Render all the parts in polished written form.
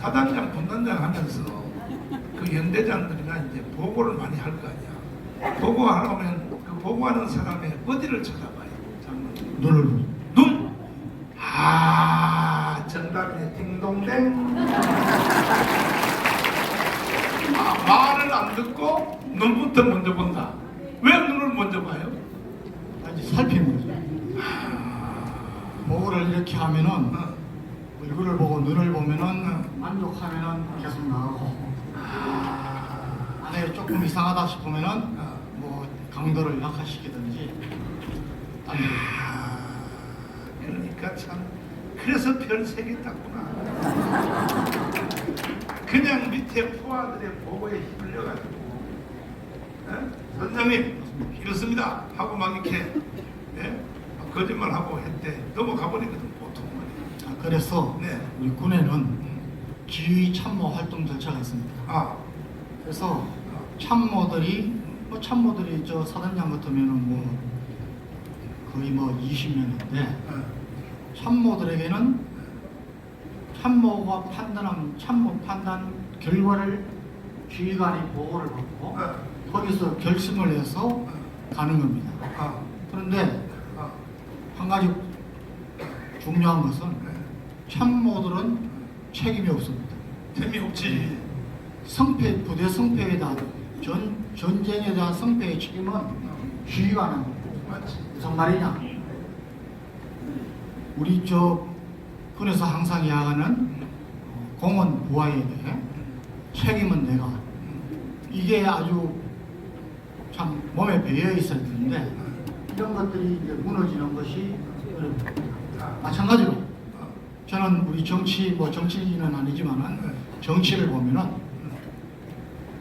사단장, 분단장 하면서 그 연대장들이나 이제 보고를 많이 할 거 아니야. 보고하려면 그 보고하는 사람의 어디를 쳐다봐요? 장로님. 눈을. 눈? 아, 정답이네. 딩동댕. 아, 말을 안 듣고 눈부터 먼저 본다. 왜 눈을 먼저 봐요? 아니 살피는 거죠. 보고를 이렇게 하면은 얼굴을 보고 눈을 보면은 만족하면은 계속 나가고 안에 조금 이상하다 싶으면은 뭐 강도를 약화시키든지 딴 데. 그러니까 참 그래서 별 3개 땄구나. 그냥 밑에 포화들의 보고에 힘을려가지고 선장님 이렇습니다 하고 막 이렇게 거짓말하고 했대. 넘어가 버리거든 보통. 그래서 네. 우리 군에는 지휘 참모 활동 절차가 있습니다. 그래서 참모들이 저 사단장 같으면은 뭐 거의 뭐 20명인데 참모들에게는 참모가 판단한 참모 판단 결과를 지휘관이 보고를 받고 거기서 결심을 해서 가는 겁니다. 그런데 한 가지 중요한 것은 참모들은 책임이 없습니다. 재미없지. 성패, 부대 성패에 대한 전쟁에 대한 성패의 책임은 지휘관은 맞지. 무슨 말이냐? 우리 저 군에서 항상 이야기하는 공원 부하에 대해 책임은 내가. 이게 아주 참 몸에 배어 있어야 되는데 이런 것들이 이제 무너지는 것이 어렵다. 마찬가지로 저는 우리 정치인은 아니지만은 정치를 보면은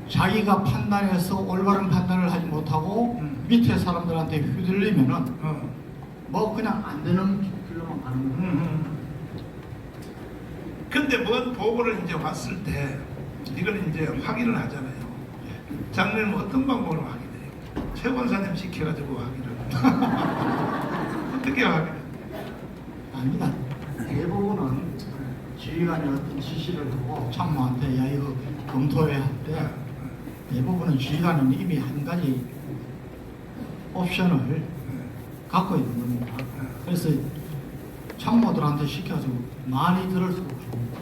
자기가 판단해서 올바른 판단을 하지 못하고 밑에 사람들한테 휘둘리면은 뭐 그냥 안 되는 길로만 가는 거예요. 근데 뭔 보고를 이제 왔을 때 이걸 이제 확인을 하잖아요. 장로님은 어떤 방법으로 확인해요? 최 권사님 시켜가지고 확인을. 어떻게 확인해요? 아닙니다. 대부분은 지휘관이 어떤 지시를 하고 참모한테 야 이거 검토해야 할 때 대부분은 지휘관은 이미 한 가지 옵션을 갖고 있는 겁니다. 그래서 참모들한테 시켜가지고 많이 들을 수 없습니다.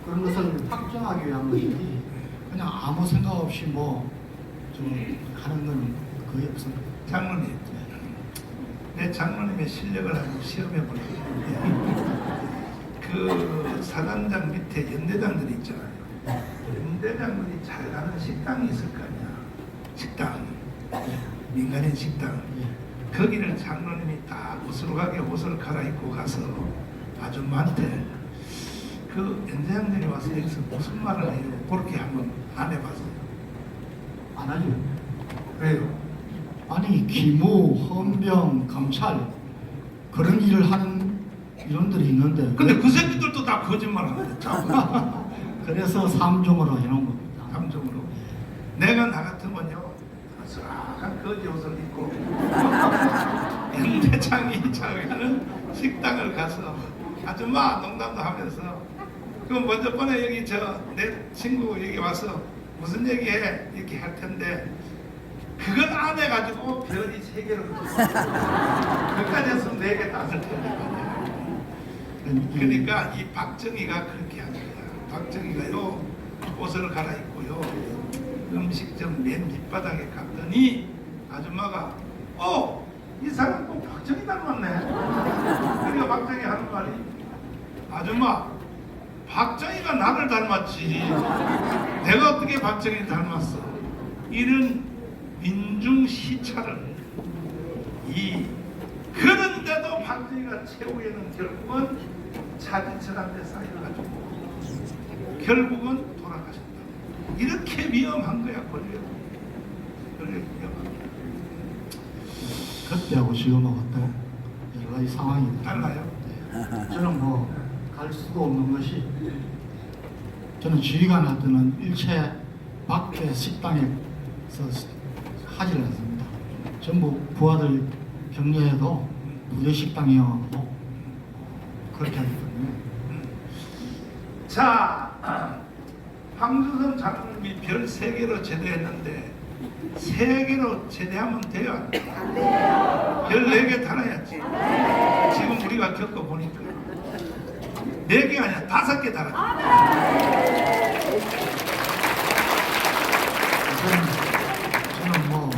그런 것을 확정하기 위한 것이지 그냥 아무 생각 없이 뭐 좀 하는 건 거의 없습니다. 장로님, 내 장로님의 실력을 한번 시험해 보려고. 그 사단장 밑에 연대장들이 있잖아요. 연대장들이 잘 가는 식당이 있을 거 아니야. 식당, 민간인 식당. 거기를 장로님이 딱 어수룩하게 옷을 갈아입고 가서 아줌마한테 그 연대장들이 와서 여기서 무슨 말을 해요? 그렇게 한번 안 해봤어요. 안 하죠. 왜요? 아니 기무, 헌병, 감찰 그런 일을 하는 인원들이 있는데 근데 그 새끼들도 다 거짓말 하는데 참. 그래서 삼종으로 해놓은 겁니다. 감정으로. 내가 나 같으면요 아슬아슬한 거지 옷을 입고 연대장이 자기는 식당을 가서 아줌마 농담도 하면서 그럼 먼저 번에 여기 내 친구 여기 와서 무슨 얘기해 이렇게 할 텐데 그걸 안 해가지고 별이 3개를 그까지 했으면 4개 땄을 텐데. 그러니까 이 박정희가 그렇게 한 거야. 박정희가요 옷을 갈아입고요 음식점 맨 밑바닥에 갔더니 아줌마가 이 사람 꼭 박정희 닮았네. 그러니까 박정희 하는 말이 아줌마 박정희가 나를 닮았지 내가 어떻게 박정희 닮았어. 이런 민중 시찰을 그런데도 박정희가 최후에는 결국은 차지철한테 쌓여가지고 결국은 돌아가셨다. 이렇게 위험한 거야 권력. 권력이 위험한 거야. 그때하고 지금하고 또 여러 가지 상황이 달라요? 저는 뭐 갈 수도 없는 것이 저는 지휘관 할 때는 일체 밖에 식당에서 하지를 않습니다. 전부 부하들 격려해도 부대 식당이어서 그렇게 하기 때문에 자, 황수선 장로님이 별 3개로 제대했는데 3개로 제대하면 돼요? 안 돼요? 별 4개 달아야지. 지금 우리가 겪어보니까 4개 아니야 5개 달아. 저는 뭐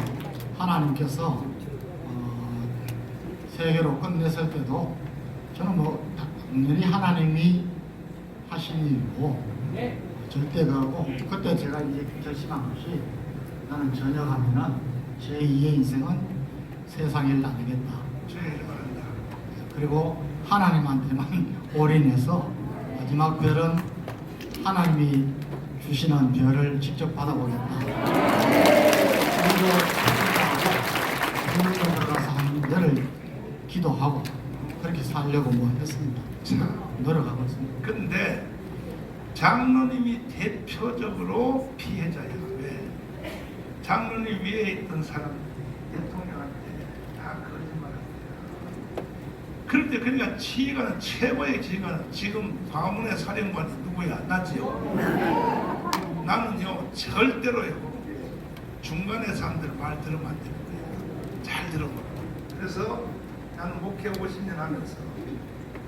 하나님께서 세계로 끝냈을 때도 저는 뭐 당연히 하나님이 하신 일이고 절대 그하고 그때 제가 이제 결심한 것이 나는 전역하면은 제 2의 인생은 세상 일 안 하겠다. 죄를 바란다. 그리고 하나님한테만 올인해서 마지막 별은 하나님이 주시는 별을 직접 받아보겠다. 그리고 하나님께 들어가서 한 별을 기도하고 그렇게 살려고 뭐 했습니다. 노력하고 있습니다. 근데 장로님이 대표적으로 피해자예요. 왜? 장로님 위에 있던 사람 대통령한테 다 거짓말합니다. 그런데 그러니까 지휘관은 최고의 지휘관은 지금 광화문의 사령관이 누구야? 나지요. 나는요 절대로요 중간에 사람들 말 들으면 안 되는 거예요. 잘 들어보라. 그래서 나는 목회 50년 하면서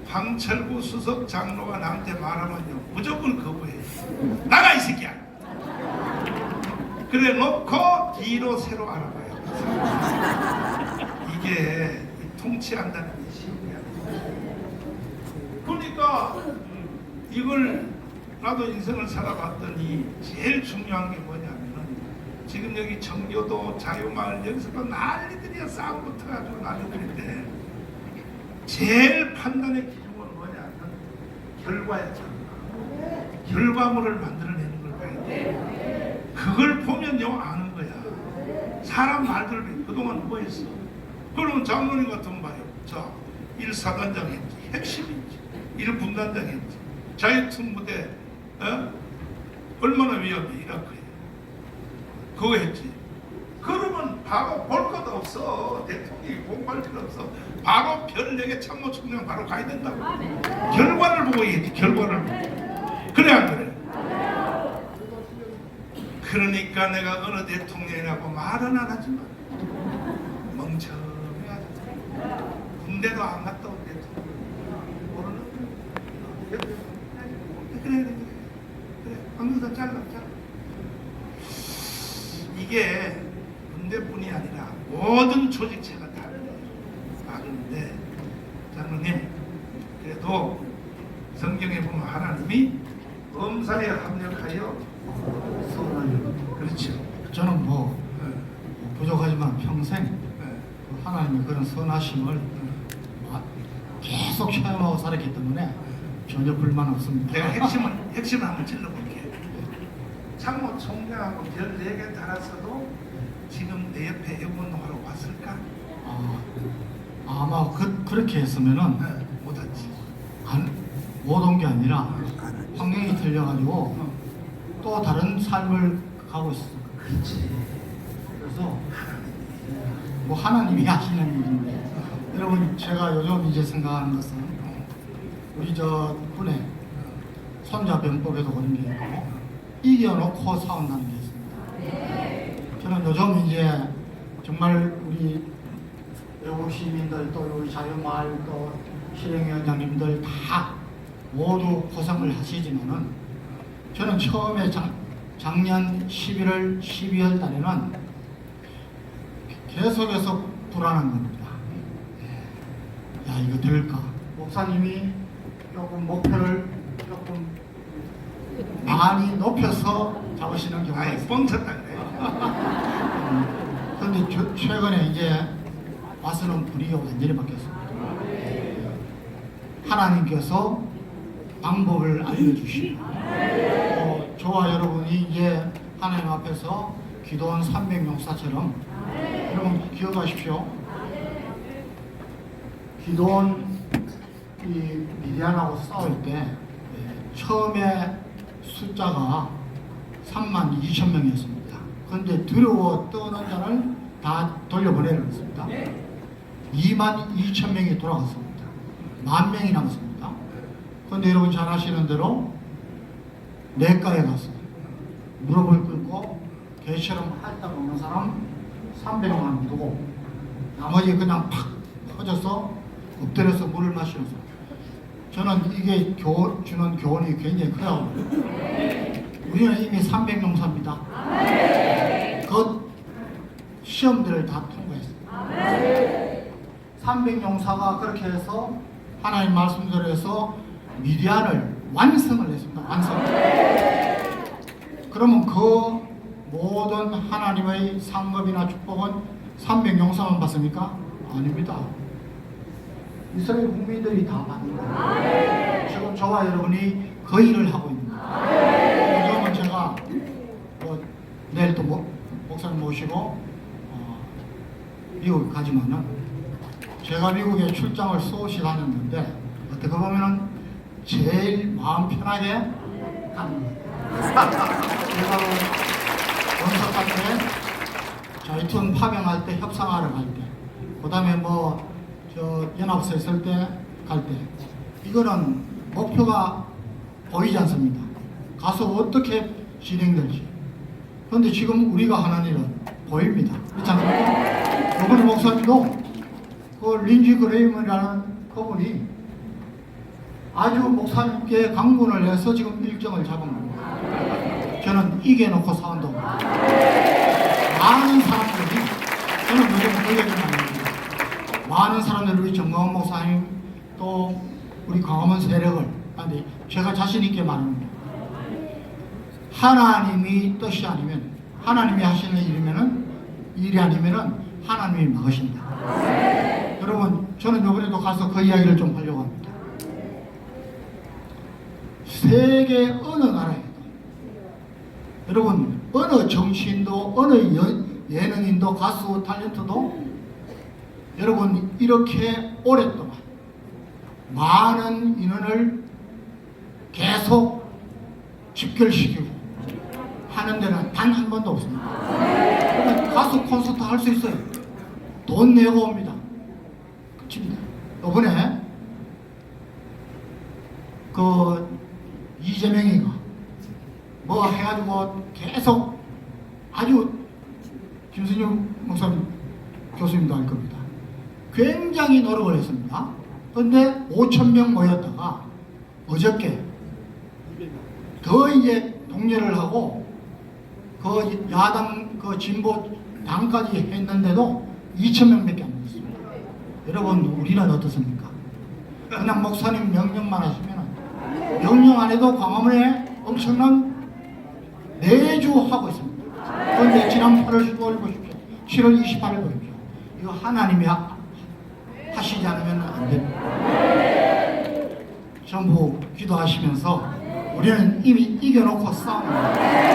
황철구 수석 장로가 나한테 말하면요 무조건 거부해. 나가 이 새끼야. 그래 놓고 뒤로 새로 알아봐요. 이게 통치한다는 게 쉬운 게 아니에요. 그러니까 이걸 나도 인생을 살아봤더니 제일 중요한 게 뭐냐면은 지금 여기 청교도 자유마을 여기서도 난리들이야. 싸움 붙어가지고 난리들인데 제일 판단의 기준은 뭐냐면 결과였잖아. 결과물을 만들어내는 걸 봐야 돼. 그걸 보면요 아는 거야. 사람 말들 그동안 뭐 했어? 그러면 장로님 같은 거 봐요. 자, 1사단장 했지, 핵심인지, 1분단장 했지, 자유특무대 얼마나 위험해 이라크에. 그거 했지. 그러면 바로 볼 것도 없어. 대통령이 공부할 필요 없어. 바로 별 4개 참모총장 바로 가야 된다고. 결과를 보고 얘기했지. 결과를 보고. 그래 안 그래? 그러니까 내가 어느 대통령이라고 말은 안 하지만 멍청해가지고 군대도 안 갔다 온 대통령 모르는 그래 황교안 잘라. 이게 군대뿐이 아니라 모든 조직체가 다르네. 다른데 장로님 그래도 성경에 보면 하나님이 범사에 합력하여 그렇죠. 저는 뭐 부족하지만 평생 네. 하나님의 그런 선하심을 계속 체험하고 살았기 때문에 전혀 불만 없습니다. 제가 핵심을 한번 찔러볼게요. 참모총장하고 별 4개 달았어도 지금 내 옆에 애원하러 왔을까? 아마 그렇게 했으면은 네, 못 왔지. 못 온 게 아니라 환경이 틀려가지고 또 다른 삶을 가고 있어. 그렇지. 그래서 뭐 하나님이 하시는 일인데 여러분 제가 요즘 이제 생각하는 것은 우리 저 군에 손자병법에도 그런 게 있고 이겨놓고 싸운다는 게 있습니다. 저는 요즘 이제 정말 우리 외국 시민들 또 우리 자유마을 또 실행위원장님들 다 모두 고생을 하시지만은 저는 처음에 작년 11월, 12월 달에는 계속해서 불안한 겁니다. 야 이거 될까? 목사님이 조금 목표를 조금 많이 높여서 잡으시는 경우가 아이 있어요. 뻥쳤다 그래. 그런데 최근에 이제 와서는 분위기가 완전히 바뀌었습니다. 하나님께서 방법을 알려주시고 저와 여러분이 이제 하나님 앞에서 기도한 300용사처럼 여러분 기억하십시오. 기도한 이 미디안하고 싸울 때 처음에 숫자가 32,000명이었습니다. 그런데 두려워 떠는 자를 다 돌려보내려 했습니다. 22,000명이 돌아갔습니다. 10,000명이 남았습니다. 그런데 여러분 잘 아시는 대로 내과에 가서 무릎을 꿇고 개처럼 핥다 먹는 사람 300만 두고 나머지 그냥 팍 퍼져서 엎드려서 물을 마시는 사람. 저는 이게 주는 교훈이 굉장히 커요. 우리는 이미 300용사입니다. 그 시험들을 다 통과했어요. 300용사가 그렇게 해서 하나님 말씀대로 해서 미디안을 완성을 했습니다. 완성. 그러면 그 모든 하나님의 상급이나 축복은 300용사만 받습니까? 아닙니다. 이스라엘 국민들이 다 받는 거예요. 지금 저와 여러분이 그 일을 하고 있는 거예요. 요즘은 제가 내일 또 목사님 모시고 미국 가지만은 제가 미국에 출장을 수없이 다녔는데 어떻게 보면은 제일 마음 편하게 가는 거예요. 제가 원석할 때, 저희툰 파병할 때, 협상하러 갈 때, 그 다음에 연합서 있을 때, 갈 때, 이거는 목표가 보이지 않습니다. 가서 어떻게 진행될지. 그런데 지금 우리가 하는 일은 보입니다. 그렇지 않습니까? 이번에 목사님도 그 린지 그레이먼이라는 그분이 아주 목사님께 강군을 해서 지금 일정을 잡은 겁니다. 저는 이겨놓고 사온다고. 많은 사람들이, 저는 요즘 그 얘기는 아닙니다. 많은 사람들이 우리 정광훈 목사님 또 우리 광화문 세력을, 근데 제가 자신있게 말합니다. 하나님이 뜻이 아니면, 하나님이 하시는 일이 아니면은 하나님이 막으신다. 여러분, 저는 이번에도 가서 그 이야기를 좀 하려고 합니다. 세계 어느 나라에도, 여러분, 어느 정치인도, 어느 예능인도, 가수, 탤런트도 여러분 이렇게 오랫동안 많은 인원을 계속 집결시키고 하는 데는 단 한 번도 없습니다. 가수 콘서트 할 수 있어요. 돈 내고 옵니다. 끝입니다. 이번에 그 이재명이가 뭐 해가지고 계속 아주 김순영 목사님 교수님도 알 겁니다. 굉장히 노력을 했습니다. 그런데 5,000명 모였다가 어저께 더 이제 동료를 하고 그 야당 그 진보 당까지 했는데도 2,000명밖에 안 됐습니다. 여러분, 우리는 어떻습니까? 그냥 목사님 명령만 하시면 명령 안 해도 광화문에 엄청난 내주 하고 있습니다. 그런데 지난 8월 15일 보십시오. 7월 28일 보십시오. 이거 하나님이 하시지 않으면 안 됩니다. 전부 기도하시면서 우리는 이미 이겨놓고 싸웁니다.